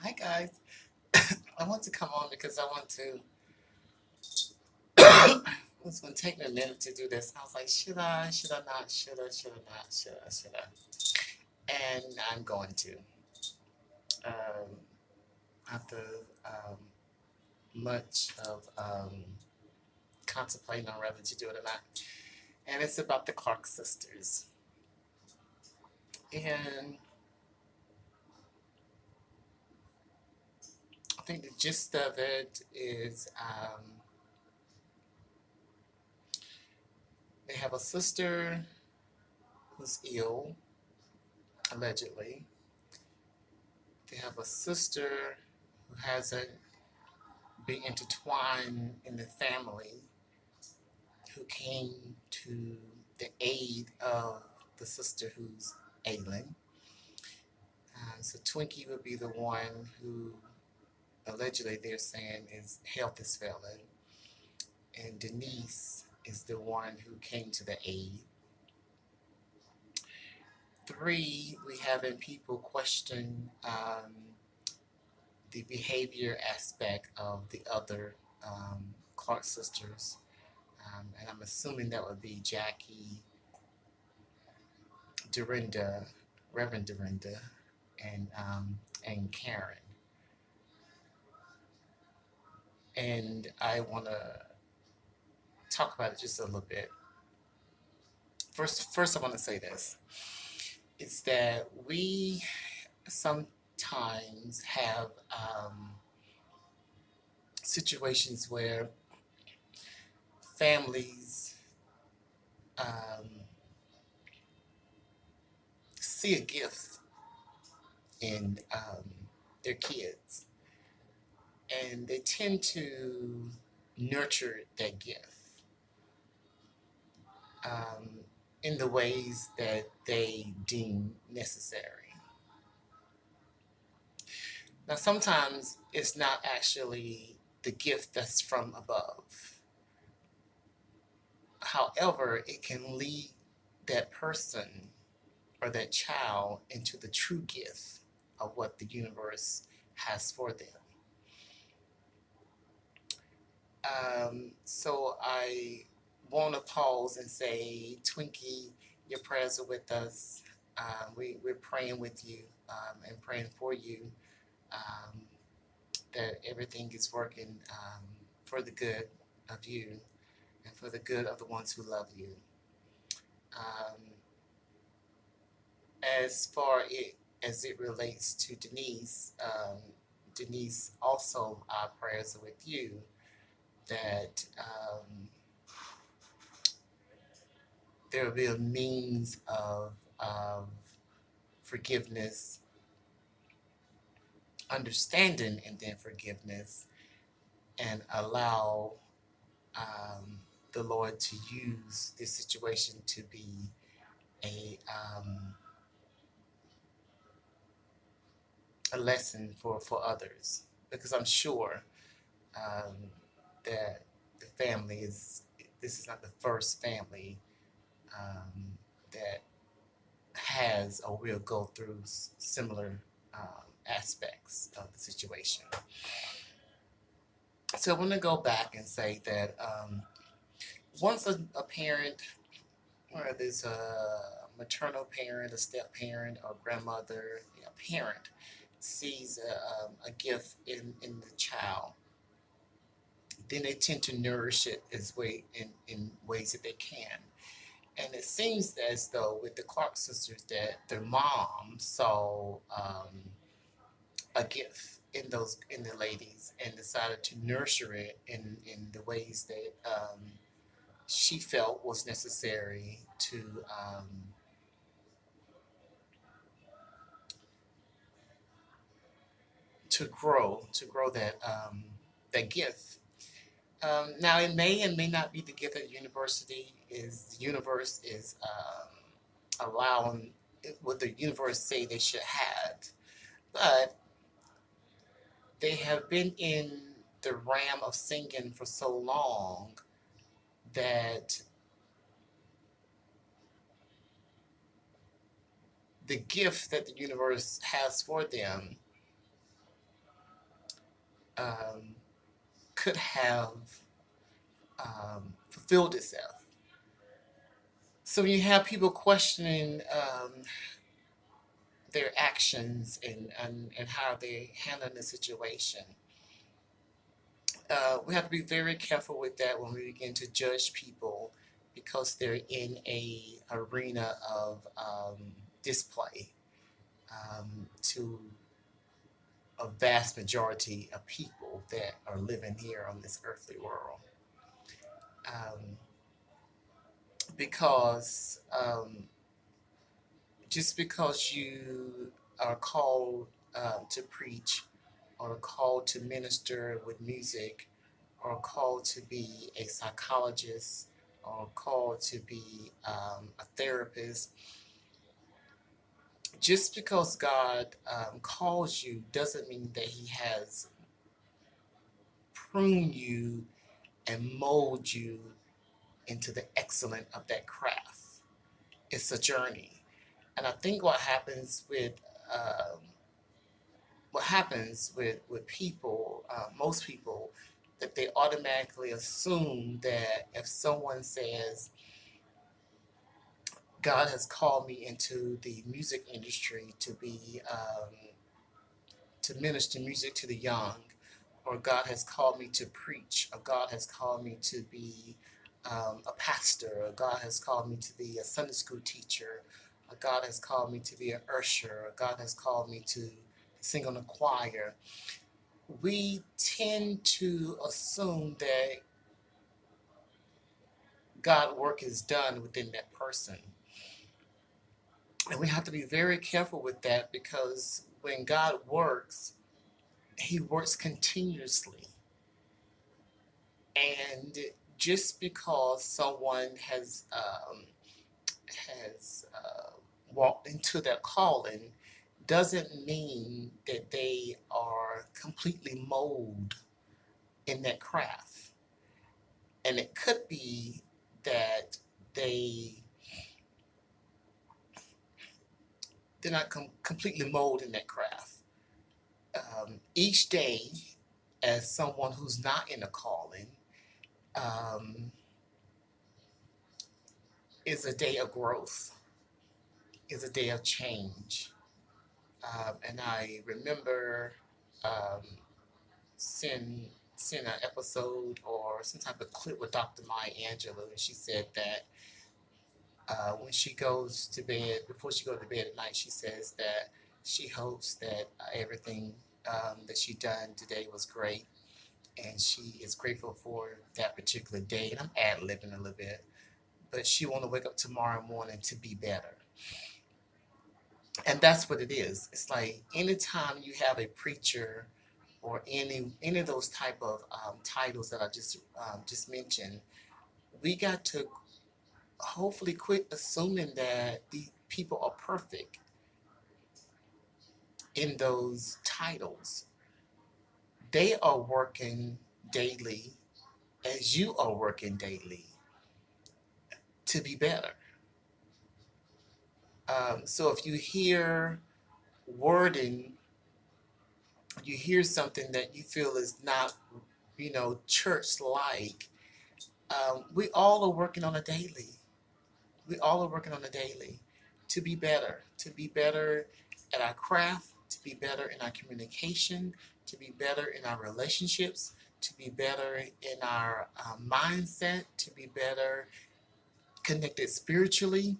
Hi guys. I want to come on because I want to. It's going to take me a minute to do this. I was like, should I? Should I not? Should I? Should I not? Should I? Should I? And I'm going to. Um, After um, much of contemplating on whether to do it or not, and it's about the Clark sisters. And I think the gist of it is they have a sister who's ill, allegedly. They have a sister who hasn't been intertwined in the family, who came to the aid of the sister who's ailing. So Twinkie would be the one who allegedly they're saying his health is failing, and Denise is the one who came to the aid. Three, we having people question the behavior aspect of the other Clark sisters. And I'm assuming that would be Jackie, Dorinda, Reverend Dorinda, and Karen. And I want to talk about it just a little bit. First, I want to say this: is that we sometimes have situations where families um, see a gift in their kids, and they tend to nurture that gift um, in the ways that they deem necessary. Now, sometimes it's not actually the gift that's from above. However, it can lead that person or that child into the true gift of what the universe has for them. So I want to pause and say, Twinkie, your prayers are with us. We're praying with you and praying for you um, that everything is working for the good of you and for the good of the ones who love you. Um, as far as it relates to Denise, Denise, also our prayers are with you that there will be a means of forgiveness, understanding, and then forgiveness, and allow the Lord to use this situation to be a a lesson for others, because I'm sure um, that the family is this is not the first family that has or will go through similar aspects of the situation. So I want to go back and say that once a parent, whether it's a maternal parent, a step parent, or grandmother, a parent, sees a gift in the child, then they tend to nourish it in ways that they can. And it seems as though with the Clark sisters that their mom saw a gift in the ladies and decided to nurture it in the ways that she felt was necessary to grow that gift. Now it may and may not be the gift at university. Is the universe is allowing what the universe say they should have, but they have been in the realm of singing for so long that the gift that the universe has for them um, could have fulfilled itself. So when you have people questioning their actions and how they handle the situation, we have to be very careful with that when we begin to judge people because they're in a arena of display to a vast majority of people that are living here on this earthly world. Um, because just because you are called to preach or called to minister with music or called to be a psychologist or called to be a therapist, just because God calls you doesn't mean that He has pruned you and mold you into the excellence of that craft. It's a journey. And I think um, what happens with people, most people, that they automatically assume that if someone says, God has called me into the music industry to be to minister music to the young, or God has called me to preach, or God has called me to be a pastor, or God has called me to be a Sunday school teacher, or God has called me to be an usher, or God has called me to sing on a choir. We tend to assume that God work is done within that person. And we have to be very careful with that because when God works, He works continuously. And just because someone has walked into their calling doesn't mean that they are completely molded in that craft. And it could be that they they're not completely molded in that craft. Each day, as someone who's not in a calling, um, is a day of growth, is a day of change. And I remember um, seeing an episode or some type of clip with Dr. Maya Angelou, and she said that when she goes to bed, before she goes to bed at night, she says that she hopes that everything that she done today was great, and she is grateful for that particular day. And I'm ad-libbing a little bit, but she want to wake up tomorrow morning to be better. And that's what it is. It's like anytime you have a preacher or any of those type of titles that I just mentioned, we got to hopefully quit assuming that the people are perfect in those titles. They are working daily as you are working daily to be better. So if you hear wording, you hear something that you feel is not, church like, we all are working on a daily. We all are working on a daily to be better at our craft, to be better in our communication, to be better in our relationships, to be better in our mindset, to be better connected spiritually.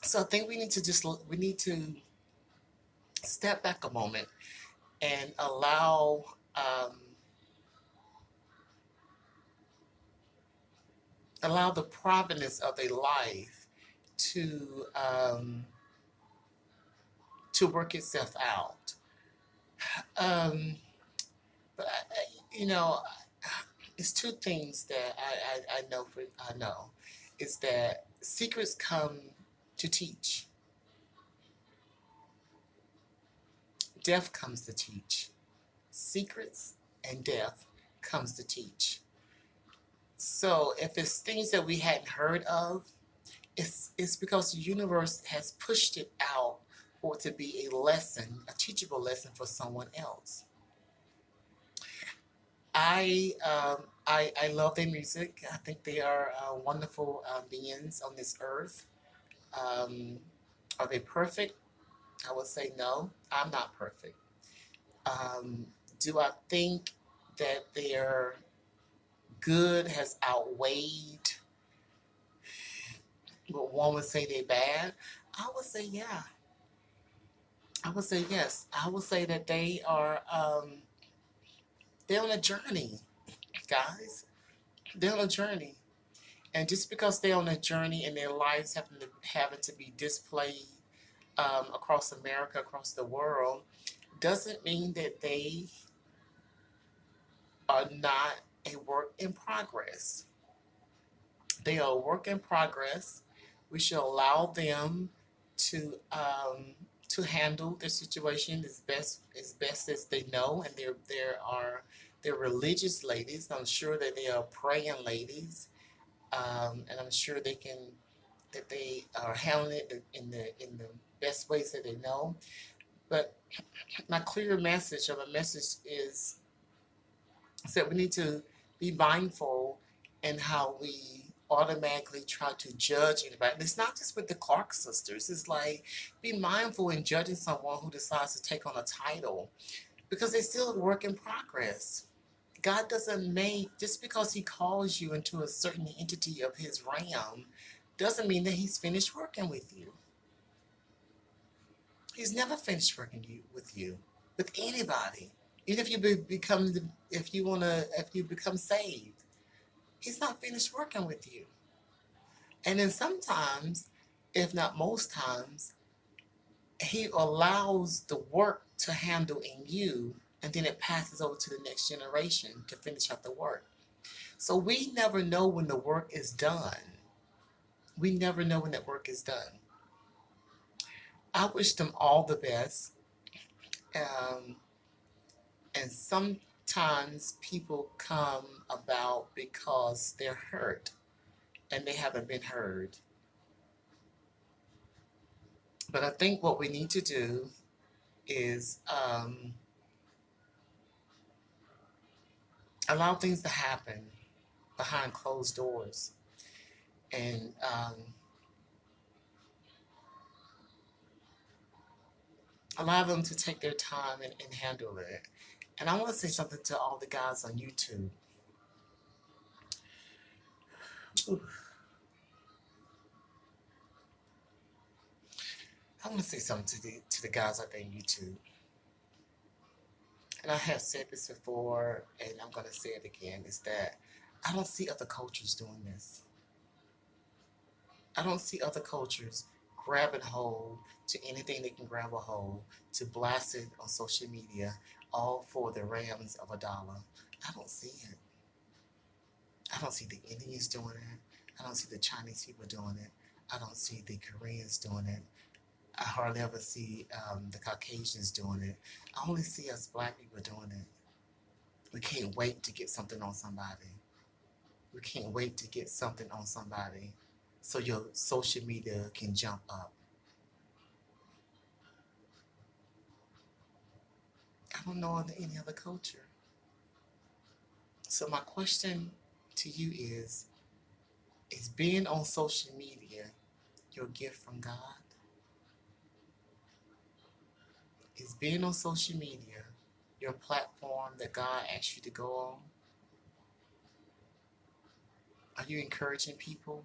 So I think we need to step back a moment and allow the providence of a life to to work itself out. Um, but you know, it's two things that I know. Is that secrets come to teach, death comes to teach. Secrets and death comes to teach. So if it's things that we hadn't heard of, it's because the universe has pushed it out for it to be a lesson, a teachable lesson for someone else. I love their music. I think they are wonderful beings on this earth. Um, are they perfect? I would say no. I'm not perfect. Um, do I think that their good has outweighed what one would say they're bad? I would say yeah. I would say yes. I would say that they're on a journey, guys. They're on a journey. And just because they're on a journey and their lives having to be displayed across America, across the world, doesn't mean that they are not a work in progress. They are a work in progress. We should allow them to handle their situation as best as they know, and they're religious ladies. I'm sure that they are praying ladies, and I'm sure they are handling it in the best ways that they know. But my clear message of a message is that we need to be mindful in how we automatically try to judge anybody. And it's not just with the Clark sisters. It's like be mindful in judging someone who decides to take on a title because they're still a work in progress. God doesn't make just because He calls you into a certain entity of His realm doesn't mean that He's finished working with you. He's never finished with you, with anybody. Even if you if you become saved, He's not finished working with you. And then sometimes, if not most times, He allows the work to handle in you, and then it passes over to the next generation to finish up the work. So we never know when the work is done. We never know when that work is done. I wish them all the best. Um, and sometimes people come about because they're hurt and they haven't been heard. But I think what we need to do is allow things to happen behind closed doors and allow them to take their time and handle it. And I want to say something to all the guys on YouTube. Ooh, I want to say something to the guys out there on YouTube. And I have said this before, and I'm going to say it again, is that I don't see other cultures doing this. I don't see other cultures grabbing hold to anything they can grab a hold to blast it on social media, all for the rams of a dollar. I don't see it. I don't see the Indians doing it. I don't see the Chinese people doing it. I don't see the Koreans doing it. I hardly ever see the Caucasians doing it. I only see us black people doing it. We can't wait to get something on somebody. We can't wait to get something on somebody so your social media can jump up. I don't know any other culture. So my question to you is being on social media your gift from God? Is being on social media your platform that God asked you to go on? Are you encouraging people?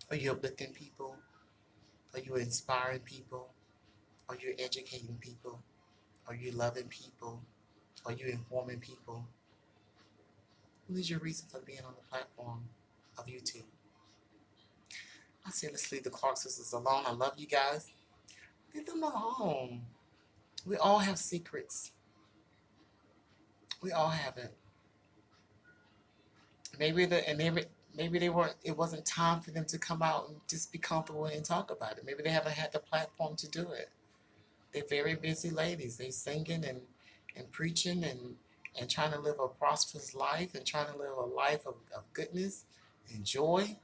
Are you uplifting people? Are you inspiring people? Are you educating people? Are you loving people? Are you informing people? What is your reason for being on the platform of YouTube? I say let's leave the Clark sisters alone. I love you guys. Leave them alone. We all have secrets. We all have it. Maybe they weren't. It wasn't time for them to come out and just be comfortable and talk about it. Maybe they haven't had the platform to do it. They're very busy ladies. They singing and preaching and trying to live a prosperous life and trying to live a life of goodness and joy.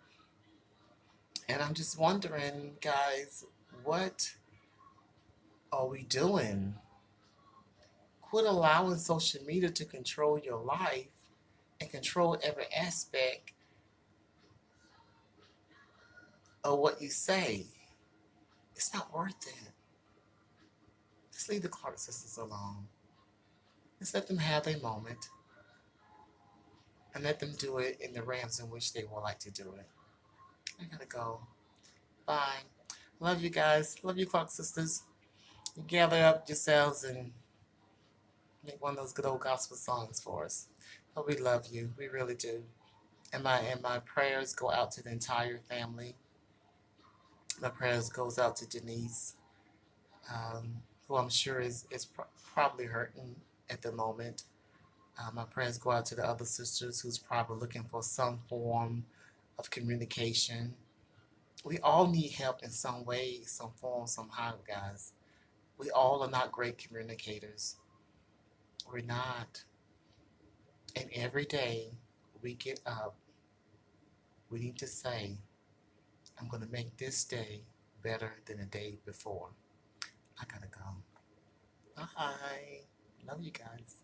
And I'm just wondering, guys, what are we doing? quit allowing social media to control your life and control every aspect of what you say. It's not worth it. Just leave the Clark sisters alone. Just let them have their moment and let them do it in the realms in which they would like to do it. I gotta go. Bye. Love you guys. Love you, Clark sisters. You gather up yourselves and make one of those good old gospel songs for us. But we love you. We really do. And my prayers go out to the entire family. My prayers goes out to Denise, who I'm sure is probably hurting at the moment. My prayers go out to the other sisters who's probably looking for some form of communication. We all need help in some way, some form, somehow, guys. We all are not great communicators. We're not. And every day we get up, we need to say, I'm going to make this day better than the day before. I gotta go. Bye. Love you guys.